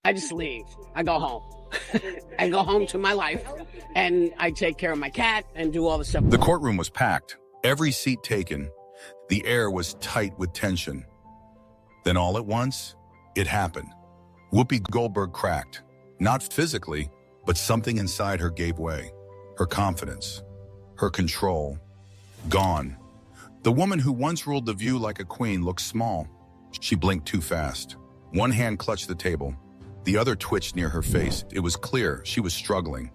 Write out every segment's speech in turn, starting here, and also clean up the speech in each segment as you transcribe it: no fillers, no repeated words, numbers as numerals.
I just leave. I go home. I go home to my life, and I take care of my cat and do all the stuff. The courtroom was packed, every seat taken. The air was tight with tension. Then all at once, it happened. Whoopi Goldberg cracked, not physically, but something inside her gave way. Her confidence, her control, gone. The woman who once ruled The View like a queen looked small. She blinked too fast. One hand clutched the table. The other twitched near her face. It was clear she was struggling.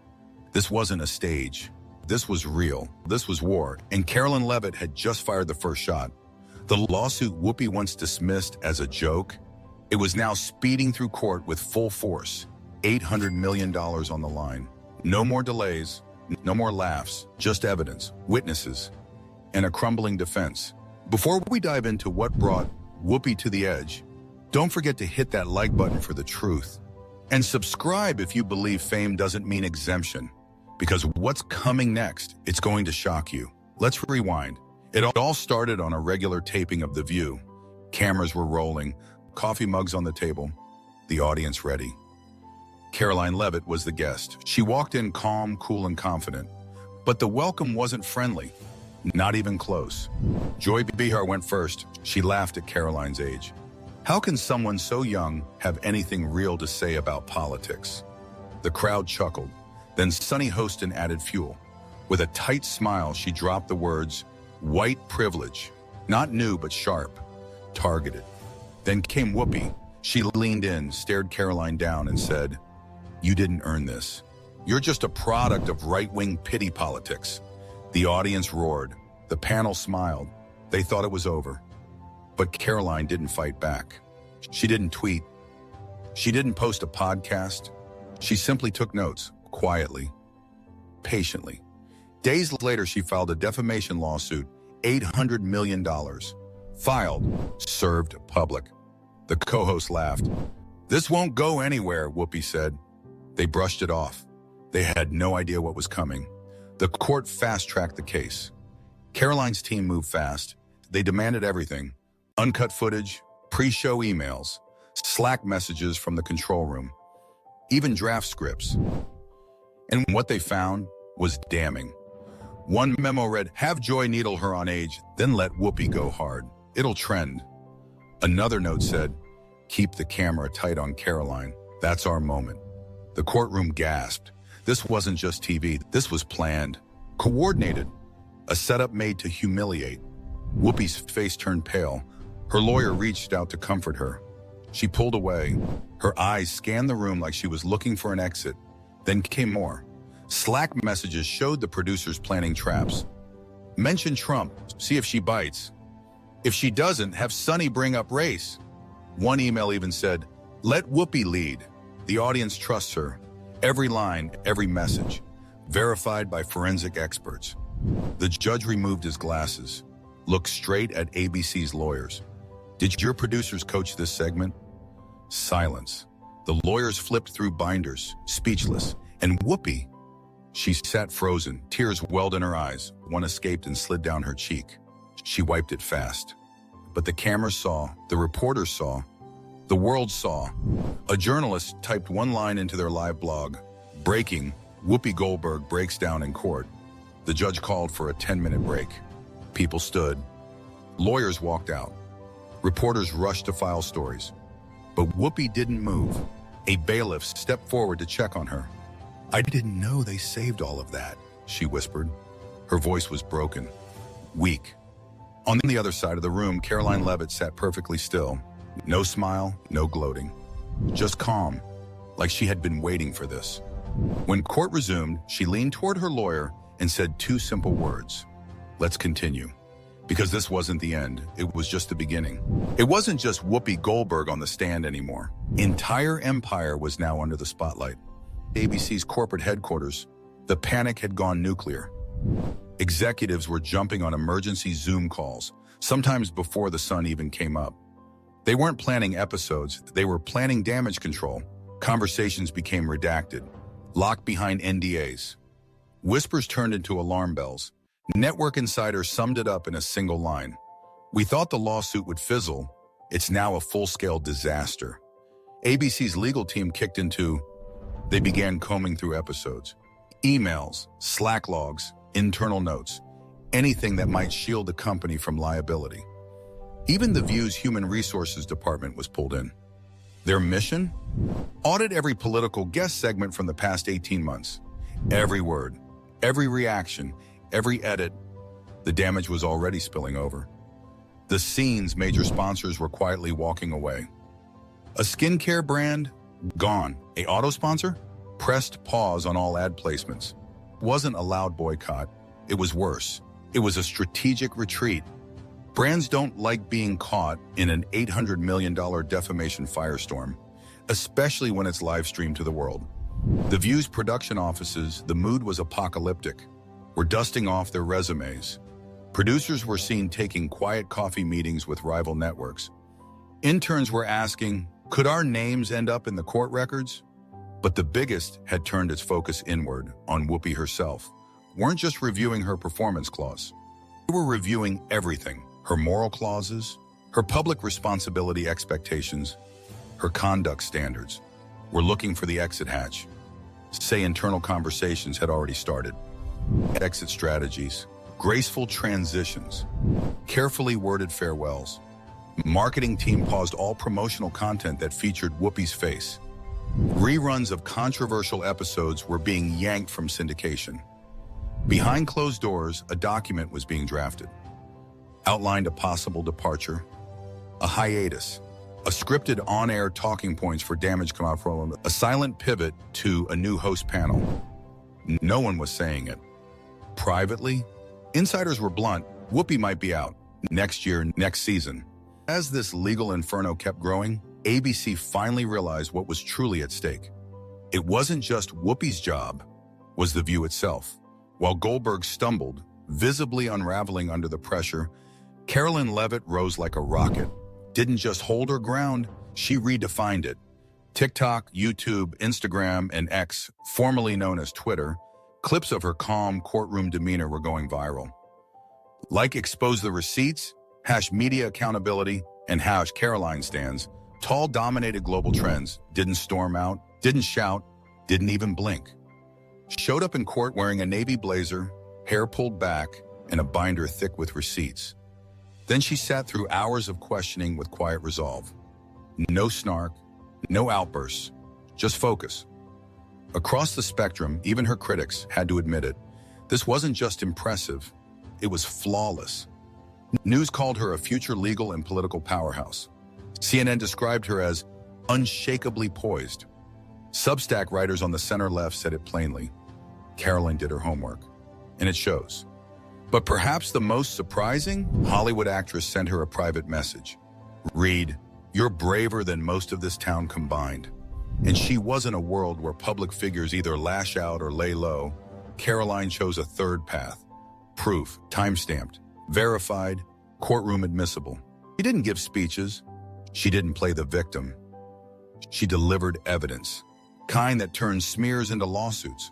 This wasn't a stage. This was real. This was war. And Karoline Leavitt had just fired the first shot. The lawsuit Whoopi once dismissed as a joke, it was now speeding through court with full force. $800 million on the line. No more delays, no more laughs, just evidence, witnesses, and a crumbling defense. Before we dive into what brought Whoopi to the edge, don't forget to hit that like button for the truth. And subscribe if you believe fame doesn't mean exemption. Because what's coming next, it's going to shock you. Let's rewind. It all started on a regular taping of The View. Cameras were rolling, coffee mugs on the table, the audience ready. Karoline Leavitt was the guest. She walked in calm, cool, and confident. But the welcome wasn't friendly, not even close. Joy Behar went first. She laughed at Karoline's age. How can someone so young have anything real to say about politics? The crowd chuckled. Then Sunny Hostin added fuel. With a tight smile, she dropped the words, white privilege. Not new, but sharp. Targeted. Then came Whoopi. She leaned in, stared Karoline down, and said, "You didn't earn this. You're just a product of right-wing pity politics." The audience roared. The panel smiled. They thought it was over. But Karoline didn't fight back. She didn't tweet. She didn't post a podcast. She simply took notes, quietly, patiently. Days later, she filed a defamation lawsuit, $800 million. Filed, served public. The co-host laughed. "This won't go anywhere," Whoopi said. They brushed it off. They had no idea what was coming. The court fast-tracked the case. Karoline's team moved fast. They demanded everything. Uncut footage, pre-show emails, Slack messages from the control room, even draft scripts. And what they found was damning. One memo read, "Have Joy needle her on age, then let Whoopi go hard. It'll trend." Another note said, "Keep the camera tight on Karoline. That's our moment." The courtroom gasped. This wasn't just TV. This was planned, coordinated, a setup made to humiliate. Whoopi's face turned pale. Her lawyer reached out to comfort her. She pulled away. Her eyes scanned the room like she was looking for an exit. Then came more. Slack messages showed the producers planning traps. "Mention Trump, see if she bites. If she doesn't, have Sunny bring up race." One email even said, "Let Whoopi lead. The audience trusts her." Every line, every message, verified by forensic experts. The judge removed his glasses, looked straight at ABC's lawyers. "Did your producers coach this segment?" Silence. The lawyers flipped through binders, speechless. And Whoopi, she sat frozen, tears welled in her eyes. One escaped and slid down her cheek. She wiped it fast. But the cameras saw, the reporters saw, the world saw. A journalist typed one line into their live blog. "Breaking, Whoopi Goldberg breaks down in court." The judge called for a 10-minute break. People stood. Lawyers walked out. Reporters rushed to file stories. But Whoopi didn't move. A bailiff stepped forward to check on her. "I didn't know they saved all of that," she whispered. Her voice was broken, weak. On the other side of the room, Karoline Leavitt sat perfectly still. No smile, no gloating. Just calm, like she had been waiting for this. When court resumed, she leaned toward her lawyer and said two simple words. "Let's continue." Because this wasn't the end, it was just the beginning. It wasn't just Whoopi Goldberg on the stand anymore. Entire empire was now under the spotlight. ABC's corporate headquarters, the panic had gone nuclear. Executives were jumping on emergency Zoom calls, sometimes before the sun even came up. They weren't planning episodes, they were planning damage control. Conversations became redacted, locked behind NDAs. Whispers turned into alarm bells. Network insiders summed it up in a single line. "We thought the lawsuit would fizzle. It's now a full-scale disaster." ABC's legal team kicked into. They began combing through episodes, emails, Slack logs, internal notes, anything that might shield the company from liability. Even The View's Human Resources Department was pulled in. Their mission? Audit every political guest segment from the past 18 months. Every word, every reaction, every edit. The damage was already spilling over. The scene's major sponsors were quietly walking away. A skincare brand? Gone. A auto sponsor? Pressed pause on all ad placements. Wasn't a loud boycott. It was worse. It was a strategic retreat. Brands don't like being caught in an $800 million defamation firestorm, especially when it's live streamed to the world. The View's production offices, the mood was apocalyptic, were dusting off their resumes. Producers were seen taking quiet coffee meetings with rival networks. Interns were asking, could our names end up in the court records? But the biggest had turned its focus inward on Whoopi herself. Weren't just reviewing her performance clause. They were reviewing everything. Her moral clauses, her public responsibility expectations, her conduct standards. Were looking for the exit hatch. Say internal conversations had already started. Exit strategies, graceful transitions, carefully worded farewells. Marketing team paused all promotional content that featured Whoopi's face. Reruns of controversial episodes were being yanked from syndication. Behind closed doors, a document was being drafted. Outlined a possible departure, a hiatus, a scripted on-air talking points for damage come out from a silent pivot to a new host panel. No one was saying it. Privately, insiders were blunt. Whoopi might be out next year, next season. As this legal inferno kept growing, ABC finally realized what was truly at stake. It wasn't just Whoopi's job, was The View itself. While Goldberg stumbled, visibly unraveling under the pressure, Karoline Leavitt rose like a rocket. Didn't just hold her ground, she redefined it. TikTok, YouTube, Instagram, and X, formerly known as Twitter, clips of her calm courtroom demeanor were going viral. Like expose the receipts, #media accountability, and #Karoline stands, tall dominated global trends, didn't storm out, didn't shout, didn't even blink. Showed up in court wearing a navy blazer, hair pulled back, and a binder thick with receipts. Then she sat through hours of questioning with quiet resolve. No snark, no outbursts, just focus. Across the spectrum, even her critics had to admit it. This wasn't just impressive, it was flawless. News called her a future legal and political powerhouse. CNN described her as unshakably poised. Substack writers on the center left said it plainly. Karoline did her homework, and it shows. But perhaps the most surprising, Hollywood actress sent her a private message. Read, "You're braver than most of this town combined." And she wasn't a world where public figures either lash out or lay low. Karoline chose a third path. Proof, time-stamped, verified, courtroom admissible. She didn't give speeches. She didn't play the victim. She delivered evidence. Kind that turns smears into lawsuits.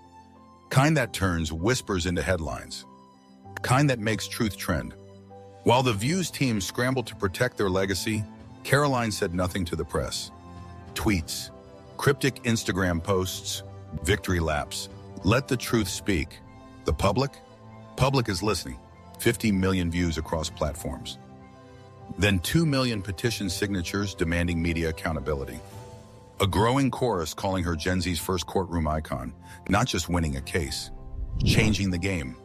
Kind that turns whispers into headlines. Kind that makes truth trend. While the View's team scrambled to protect their legacy, Karoline said nothing to the press. Tweets, cryptic Instagram posts, victory laps. Let the truth speak. The public? Public is listening. 50 million views across platforms. Then 2 million petition signatures demanding media accountability. A growing chorus calling her Gen Z's first courtroom icon, not just winning a case, changing the game.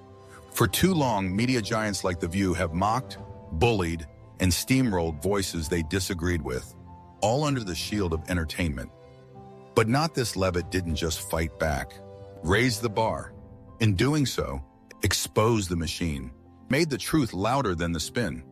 For too long, media giants like The View have mocked, bullied, and steamrolled voices they disagreed with, all under the shield of entertainment. But not this. Leavitt didn't just fight back, raised the bar. In doing so, exposed the machine, made the truth louder than the spin.